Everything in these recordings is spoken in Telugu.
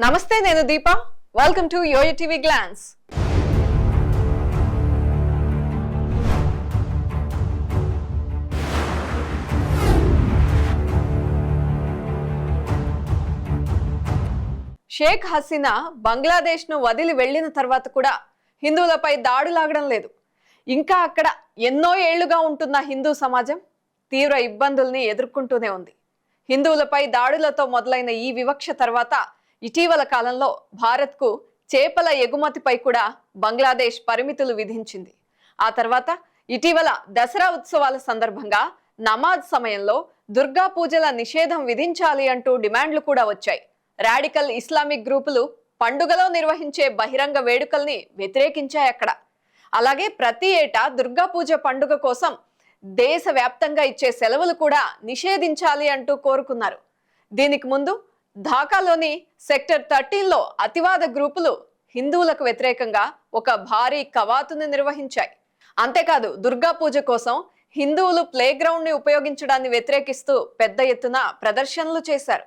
నమస్తే, నేను Deepa. Welcome to YoYo TV Glance. Sheikh Hasina Bangladesh ను వదిలి వెళ్లిన తర్వాత కూడా హిందువులపై దాడులాగడం లేదు. ఇంకా అక్కడ ఎన్నో ఏళ్లుగా ఉంటున్న హిందూ సమాజం తీవ్ర ఇబ్బందుల్ని ఎదుర్కొంటూనే ఉంది. హిందువులపై దాడులతో మొదలైన ఈ వివక్ష తర్వాత ఇటీవల కాలంలో భారత్కు చేపల ఎగుమతిపై కూడా బంగ్లాదేశ్ పరిమితులు విధించింది. ఆ తర్వాత ఇటీవల దసరా ఉత్సవాల సందర్భంగా నమాజ్ సమయంలో దుర్గా పూజల నిషేధం విధించాలి అంటూ డిమాండ్లు కూడా వచ్చాయి. రాడికల్ ఇస్లామిక్ గ్రూపులు పండుగలో నిర్వహించే బహిరంగ వేడుకల్ని వ్యతిరేకించాయి అక్కడ. అలాగే ప్రతి ఏటా దుర్గా పూజ పండుగ కోసం దేశవ్యాప్తంగా ఇచ్చే సెలవులు కూడా నిషేధించాలి అంటూ కోరుకున్నారు. దీనికి ముందు ఢాకాలోని సెక్టర్ 13లో అతివాద గ్రూపులు హిందువులకు వ్యతిరేకంగా ఒక భారీ కవాతును నిర్వహించాయి. అంతేకాదు దుర్గా పూజ కోసం హిందువులు ప్లే గ్రౌండ్ ని ఉపయోగించడాన్ని వ్యతిరేకిస్తూ పెద్ద ఎత్తున ప్రదర్శనలు చేశారు.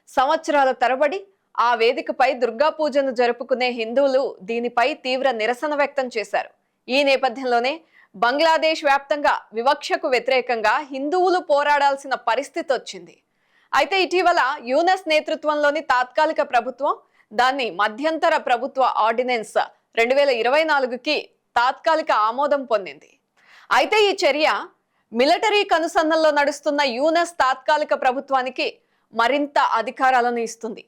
సంవత్సరాల తరబడి ఆ వేదికపై దుర్గా పూజను జరుపుకునే హిందువులు దీనిపై తీవ్ర నిరసన వ్యక్తం చేశారు. ఈ నేపథ్యంలోనే బంగ్లాదేశ్ వ్యాప్తంగా వివక్షకు వ్యతిరేకంగా హిందువులు పోరాడాల్సిన పరిస్థితి వచ్చింది. అయితే ఇటీవల యూనస్ నేతృత్వంలోని తాత్కాలిక ప్రభుత్వం దాన్ని మధ్యంతర ప్రభుత్వ ఆర్డినెన్స్ 2024కి తాత్కాలిక ఆమోదం పొందింది. అయితే ఈ చర్య మిలిటరీ కనుసన్నల్లో నడుస్తున్న యూనస్ తాత్కాలిక ప్రభుత్వానికి మరింత అధికారాలను ఇస్తుంది.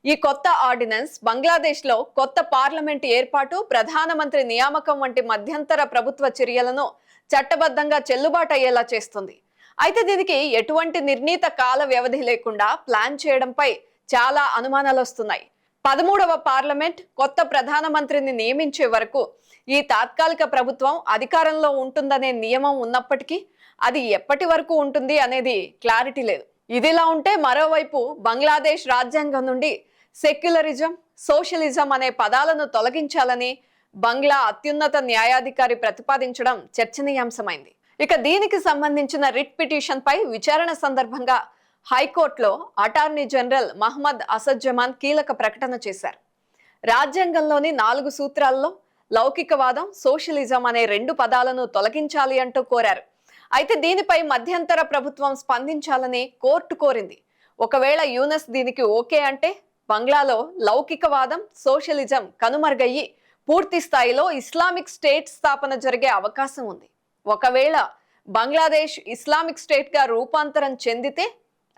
ఈ కొత్త ఆర్డినెన్స్ బంగ్లాదేశ్లో కొత్త పార్లమెంట్ ఏర్పాటు, ప్రధానమంత్రి నియామకం వంటి మధ్యంతర ప్రభుత్వ చర్యలను చట్టబద్ధంగా చెల్లుబాటు అయ్యేలా చేస్తుంది. అయితే దీనికి ఎటువంటి నిర్ణీత కాల వ్యవధి లేకుండా ప్లాన్ చేయడంపై చాలా అనుమానాలు వస్తున్నాయి. 13వ పార్లమెంట్ కొత్త ప్రధానమంత్రిని నియమించే వరకు ఈ తాత్కాలిక ప్రభుత్వం అధికారంలో ఉంటుందనే నియమం ఉన్నప్పటికీ అది ఎప్పటి వరకు ఉంటుంది అనేది క్లారిటీ లేదు. ఇదిలా ఉంటే మరోవైపు బంగ్లాదేశ్ రాజ్యాంగం నుండి సెక్యులరిజం, సోషలిజం అనే పదాలను తొలగించాలని బంగ్లా అత్యున్నత న్యాయాధికారి ప్రతిపాదించడం చర్చనీయాంశమైంది. ఇక దీనికి సంబంధించిన రిట్ పిటిషన్ పై విచారణ సందర్భంగా హైకోర్టులో అటార్నీ జనరల్ మహమ్మద్ అసద్-జమాన్ కీలక ప్రకటన చేశారు. రాజ్యాంగంలోని 4 సూత్రాల్లో లౌకికవాదం, సోషలిజం అనే 2 పదాలను తొలగించాలి అంటూ కోరారు. అయితే దీనిపై మధ్యంతర ప్రభుత్వం స్పందించాలని కోర్టు కోరింది. ఒకవేళ యూనస్ దీనికి ఓకే అంటే బంగ్లాలో లౌకికవాదం, సోషలిజం కనుమరుగయ్యి పూర్తి స్థాయిలో ఇస్లామిక్ స్టేట్ స్థాపన జరిగే అవకాశం ఉంది. ఒకవేళ బంగ్లాదేశ్ ఇస్లామిక్ స్టేట్ గా రూపాంతరం చెందితే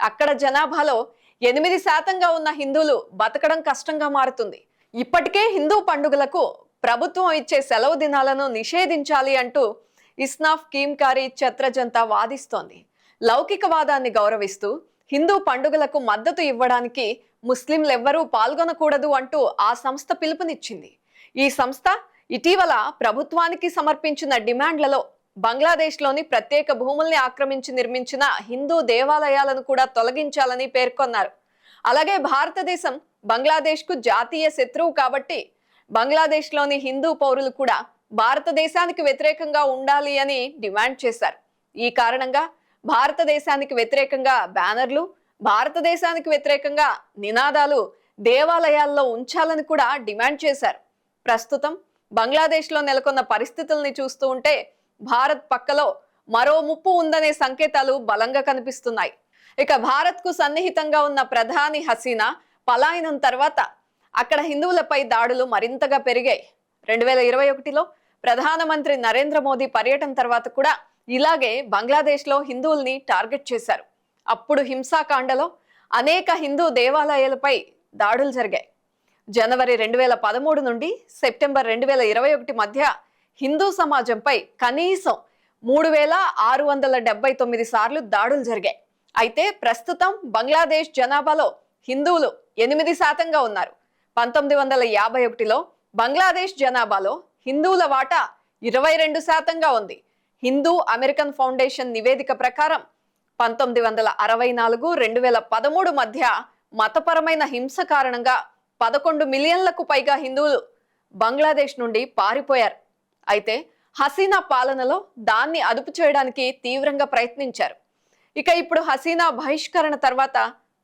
అక్కడ జనాభాలో 8% ఉన్న హిందువులు బతకడం కష్టంగా మారుతుంది. ఇప్పటికే హిందూ పండుగలకు ప్రభుత్వం ఇచ్చే సెలవు దినాలను నిషేధించాలి అంటూ ఇస్నాఫ్ కీమ్కారీ ఛత్రజంతా వాదిస్తోంది. లౌకికవాదాన్ని గౌరవిస్తూ హిందూ పండుగలకు మద్దతు ఇవ్వడానికి ముస్లింలెవ్వరూ పాల్గొనకూడదు అంటూ ఆ సంస్థ పిలుపునిచ్చింది. ఈ సంస్థ ఇటీవల ప్రభుత్వానికి సమర్పించిన డిమాండ్లలో బంగ్లాదేశ్లోని ప్రత్యేక భూముల్ని ఆక్రమించి నిర్మించిన హిందూ దేవాలయాలను కూడా తొలగించాలని పేర్కొన్నారు. అలాగే భారతదేశం బంగ్లాదేశ్కు జాతీయ శత్రువు కాబట్టి బంగ్లాదేశ్లోని హిందూ పౌరులు కూడా భారతదేశానికి వ్యతిరేకంగా ఉండాలి అని డిమాండ్ చేశారు. ఈ కారణంగా భారతదేశానికి వ్యతిరేకంగా బ్యానర్లు, భారతదేశానికి వ్యతిరేకంగా నినాదాలు దేవాలయాల్లో ఉంచాలని కూడా డిమాండ్ చేశారు. ప్రస్తుతం బంగ్లాదేశ్లో నెలకొన్న పరిస్థితుల్ని చూస్తూ ఉంటే భారత్ పక్కలో మరో ముప్పు ఉందనే సంకేతాలు బలంగా కనిపిస్తున్నాయి. ఇక భారత్కు సన్నిహితంగా ఉన్న ప్రధాని హసీనా పలాయనం తర్వాత అక్కడ హిందువులపై దాడులు మరింతగా పెరిగాయి. 2021లో ప్రధానమంత్రి నరేంద్ర మోదీ పర్యటన తర్వాత కూడా ఇలాగే బంగ్లాదేశ్లో హిందువుల్ని టార్గెట్ చేశారు. అప్పుడు హింసాకాండలో అనేక హిందూ దేవాలయాలపై దాడులు జరిగాయి. జనవరి 2013 నుండి సెప్టెంబర్ 2021 మధ్య హిందూ సమాజంపై కనీసం 3679 సార్లు దాడులు జరిగాయి. అయితే ప్రస్తుతం బంగ్లాదేశ్ జనాభాలో హిందువులు 8%గా ఉన్నారు. 1951లో బంగ్లాదేశ్ జనాభాలో హిందువుల వాటా 22%గా ఉంది. హిందూ అమెరికన్ ఫౌండేషన్ నివేదిక ప్రకారం 1964-2013 మధ్య మతపరమైన హింస కారణంగా 11 మిలియన్లకు పైగా హిందువులు బంగ్లాదేశ్ నుండి పారిపోయారు. అయితే హసీనా పాలనలో దాన్ని అదుపు చేయడానికి తీవ్రంగా ప్రయత్నించారు. ఇక ఇప్పుడు హసీనా బహిష్కరణ తర్వాత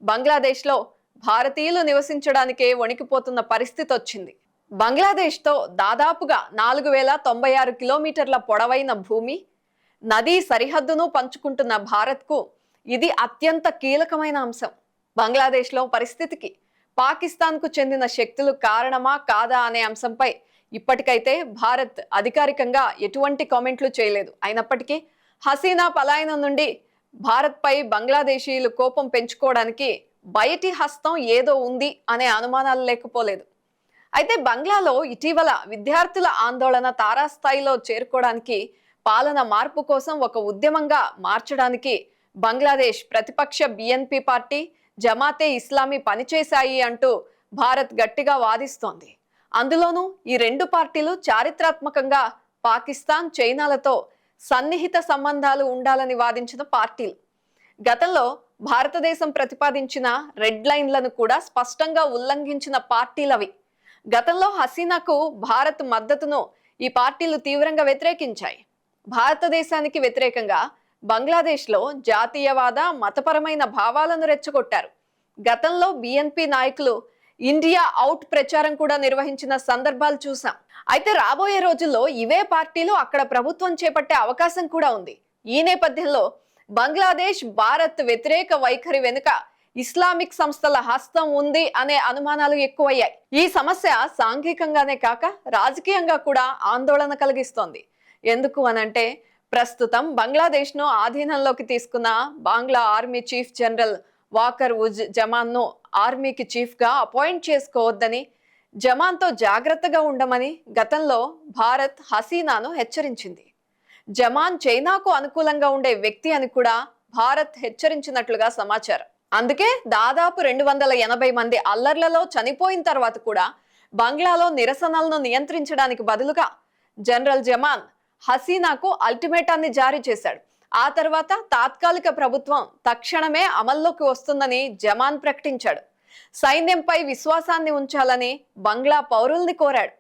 బంగ్లాదేశ్లో భారతీయులు నివసించడానికే వణికిపోతున్న పరిస్థితి వచ్చింది. బంగ్లాదేశ్తో దాదాపుగా 4096 కిలోమీటర్ల పొడవైన భూమి, నదీ సరిహద్దును పంచుకుంటున్న భారత్కు ఇది అత్యంత కీలకమైన అంశం. బంగ్లాదేశ్లో పరిస్థితికి పాకిస్తాన్కు చెందిన శక్తులు కారణమా కాదా అనే అంశంపై ఇప్పటికైతే భారత్ అధికారికంగా ఎటువంటి కామెంట్లు చేయలేదు. అయినప్పటికీ హసీనా పలాయనం నుండి భారత్పై బంగ్లాదేశీయులు కోపం పెంచుకోవడానికి బయటి హస్తం ఏదో ఉంది అనే అనుమానాలు లేకపోలేదు. అయితే బంగ్లాలో ఇటీవల విద్యార్థుల ఆందోళన తారాస్థాయిలో చేరుకోవడానికి, పాలన మార్పు కోసం ఒక ఉద్యమంగా మార్చడానికి బంగ్లాదేశ్ ప్రతిపక్ష బిఎన్పి పార్టీ, జమాతే ఇస్లామీ పనిచేశాయి అంటూ భారత్ గట్టిగా వాదిస్తోంది. అందులోనూ ఈ రెండు పార్టీలు చారిత్రాత్మకంగా పాకిస్తాన్, చైనాలతో సన్నిహిత సంబంధాలు ఉండాలని వాదించిన పార్టీలు. గతంలో భారతదేశం ప్రతిపాదించిన రెడ్ లైన్లను కూడా స్పష్టంగా ఉల్లంఘించిన పార్టీలవి. గతంలో హసీనాకు భారత్ మద్దతును ఈ పార్టీలు తీవ్రంగా వ్యతిరేకించాయి. భారతదేశానికి వ్యతిరేకంగా బంగ్లాదేశ్లో జాతీయవాద, మతపరమైన భావాలను రెచ్చగొట్టారు. గతంలో బిఎన్పి నాయకులు ఇండియా అవుట్ ప్రచారం కూడా నిర్వహించిన సందర్భాలు చూసాం. అయితే రాబోయే రోజుల్లో ఇవే పార్టీలు అక్కడ ప్రభుత్వం చేపట్టే అవకాశం కూడా ఉంది. ఈ నేపథ్యంలో బంగ్లాదేశ్ భారత్ వ్యతిరేక వైఖరి వెనుక ఇస్లామిక్ సంస్థల హస్తం ఉంది అనే అనుమానాలు ఎక్కువయ్యాయి. ఈ సమస్య సాంఘికంగానే కాక రాజకీయంగా కూడా ఆందోళన కలిగిస్తోంది. ఎందుకు అనంటే, ప్రస్తుతం బంగ్లాదేశ్ను ఆధీనంలోకి తీసుకున్న బంగ్లా army chief general walker uz జమాన్ను ఆర్మీకి చీఫ్గా అపాయింట్ చేసుకోవద్దని, జమాన్తో జాగ్రత్తగా ఉండమని గతంలో భారత్ హసీనాను హెచ్చరించింది. జమాన్ చైనాకు అనుకూలంగా ఉండే వ్యక్తి అని కూడా భారత్ హెచ్చరించినట్లుగా సమాచారం. అందుకే దాదాపు 280 మంది అల్లర్లలో చనిపోయిన తర్వాత కూడా బంగ్లాలో నిరసనలను నియంత్రించడానికి బదులుగా జనరల్ జమాన్ హసీనాకు అల్టిమేటాన్ని జారీ చేశాడు. ఆ తర్వాత తాత్కాలిక ప్రభుత్వం తక్షణమే అమల్లోకి వస్తుందని జమాన్ ప్రకటించాడు. సైన్యంపై విశ్వాసాన్ని ఉంచాలని బంగ్లా పౌరుల్ని కోరాడు.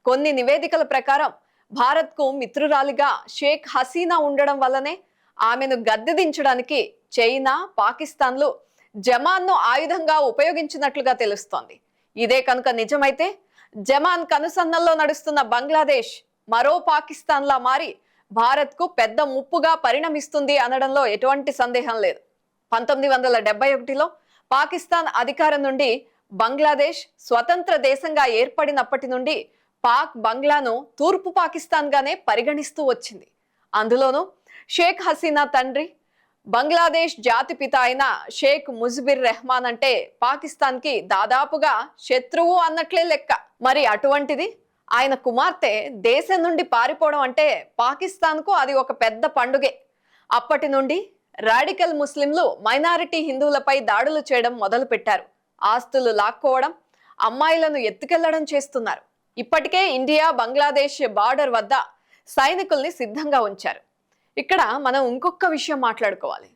కొన్ని నివేదికల ప్రకారం భారత్కు మిత్రురాలిగా షేక్ హసీనా ఉండడం వల్లనే ఆమెను గద్దె దించడానికి చైనా, పాకిస్తాన్లు జమాన్ను ఆయుధంగా ఉపయోగించినట్లుగా తెలుస్తోంది. ఇదే కనుక నిజమైతే జమాన్ కనుసన్నల్లో నడుస్తున్న బంగ్లాదేశ్ మరో పాకిస్తాన్లా మారి భారత్కు పెద్ద ముప్పుగా పరిణమిస్తుంది అనడంలో ఎటువంటి సందేహం లేదు. 1971లో పాకిస్తాన్ అధికారం నుండి బంగ్లాదేశ్ స్వతంత్ర దేశంగా ఏర్పడినప్పటి నుండి పాక్ బంగ్లాను తూర్పు పాకిస్తాన్ గానే పరిగణిస్తూ వచ్చింది. అందులోనూ షేక్ హసీనా తండ్రి బంగ్లాదేశ్ జాతిపిత అయిన షేక్ ముజిబుర్ రెహమాన్ అంటే పాకిస్తాన్ కి దాదాపుగా శత్రువు అన్నట్లే లెక్క. మరి అటువంటిది ఆయన కుమార్తె దేశం నుండి పారిపోవడం అంటే పాకిస్తాన్ కు అది ఒక పెద్ద పండుగే. అప్పటి నుండి రాడికల్ ముస్లింలు మైనారిటీ హిందువులపై దాడులు చేయడం మొదలు పెట్టారు. ఆస్తులు లాక్కోవడం, అమ్మాయిలను ఎత్తుకెళ్లడం చేస్తున్నారు. ఇప్పటికే ఇండియా బంగ్లాదేశ్ బార్డర్ వద్ద సైనికుల్ని సిద్ధంగా ఉంచారు. ఇక్కడ మనం ఇంకొక విషయం మాట్లాడుకోవాలి.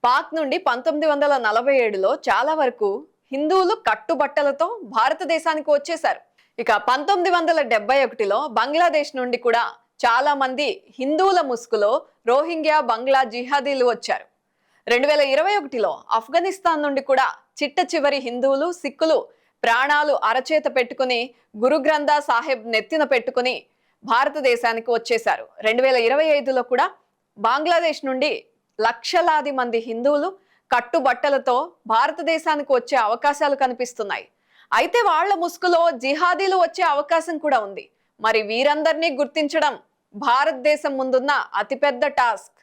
పాక్ నుండి 1947లో చాలా వరకు హిందువులు కట్టుబట్టలతో భారతదేశానికి వచ్చేశారు. ఇక 1971లో బంగ్లాదేశ్ నుండి కూడా చాలా మంది హిందువుల ముసుగులో రోహింగ్యా బంగ్లా జిహాదీలు వచ్చారు. 2021లో ఆఫ్ఘనిస్తాన్ నుండి కూడా చిట్ట చివరి హిందువులు, సిక్కులు ప్రాణాలు అరచేత పెట్టుకుని గురు గ్రంథ సాహెబ్ నెత్తిన పెట్టుకుని భారతదేశానికి వచ్చేశారు. 2025లో కూడా బంగ్లాదేశ్ నుండి లక్షలాది మంది హిందువులు కట్టుబట్టలతో భారతదేశానికి వచ్చే అవకాశాలు కనిపిస్తున్నాయి. అయితే వాళ్ల ముసుగులో జిహాదీలు వచ్చే అవకాశం కూడా ఉంది. మరి వీరందరినీ గుర్తించడం భారతదేశం ముందున్న అతిపెద్ద టాస్క్.